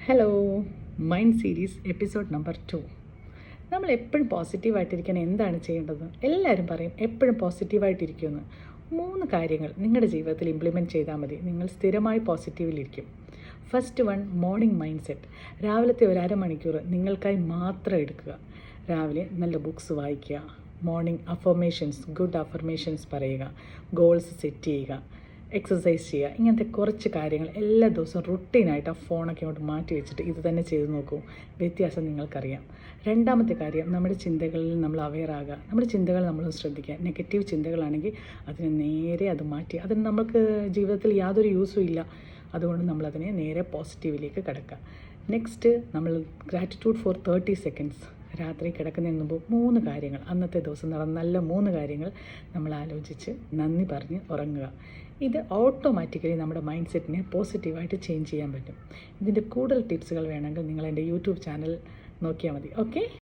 Hello, mind series episode number 2. നമ്മൾ എപ്പോഴും പോസിറ്റീവായിട്ടിരിക്കാൻ എന്താണ് ചെയ്യേണ്ടത്? എല്ലാവരും പറയും എപ്പോഴും പോസിറ്റീവായിട്ടിരിക്കുമെന്ന്. 3 കാര്യങ്ങൾ നിങ്ങളുടെ ജീവിതത്തിൽ ഇംപ്ലിമെൻറ്റ് ചെയ്താൽ മതി, നിങ്ങൾ സ്ഥിരമായി പോസിറ്റീവിലിരിക്കും. First one, morning mind set. രാവിലത്തെ ഒരു അരമണിക്കൂർ നിങ്ങൾക്കായി മാത്രം എടുക്കുക. രാവിലെ നല്ല ബുക്സ് വായിക്കുക, മോർണിംഗ് അഫർമേഷൻസ്, ഗുഡ് അഫർമേഷൻസ് പറയുക, ഗോൾസ് സെറ്റ് ചെയ്യുക, എക്സസൈസ് ചെയ്യുക. ഇങ്ങനത്തെ കുറച്ച് കാര്യങ്ങൾ എല്ലാ ദിവസവും റുട്ടീനായിട്ട് ആ ഫോണൊക്കെ അങ്ങോട്ട് മാറ്റി വെച്ചിട്ട് ഇത് തന്നെ ചെയ്ത് നോക്കൂ. വ്യത്യാസം നിങ്ങൾക്കറിയാം. രണ്ടാമത്തെ കാര്യം, നമ്മുടെ ചിന്തകളിൽ നമ്മൾ അവെയറാകുക. നമ്മുടെ ചിന്തകൾ നമ്മൾ ശ്രദ്ധിക്കുക. നെഗറ്റീവ് ചിന്തകളാണെങ്കിൽ അതിനെ നേരെ അത് മാറ്റി, അതിന് നമുക്ക് ജീവിതത്തിൽ യാതൊരു യൂസും ഇല്ല. അതുകൊണ്ട് നമ്മളതിനെ നേരെ പോസിറ്റീവിലേക്ക് കിടക്കുക. നെക്സ്റ്റ്, നമ്മൾ ഗ്രാറ്റിറ്റ്യൂഡ് ഫോർ 30 സെക്കൻഡ്സ്. രാത്രി കിടക്കുന്നതിന് മുമ്പ് 3 കാര്യങ്ങൾ, അന്നത്തെ ദിവസം നടന്ന നല്ല 3 കാര്യങ്ങൾ നമ്മൾ ആലോചിച്ച് നന്ദി പറഞ്ഞ് ഉറങ്ങുക. ഇത് ഓട്ടോമാറ്റിക്കലി നമ്മുടെ മൈൻഡ് സെറ്റിനെ പോസിറ്റീവായിട്ട് ചേഞ്ച് ചെയ്യാൻ പറ്റും. ഇതിൻ്റെ കൂടുതൽ ടിപ്സുകൾ വേണമെങ്കിൽ നിങ്ങൾ എൻ്റെ യൂട്യൂബ് ചാനൽ നോക്കിയാൽ മതി. ഓക്കെ.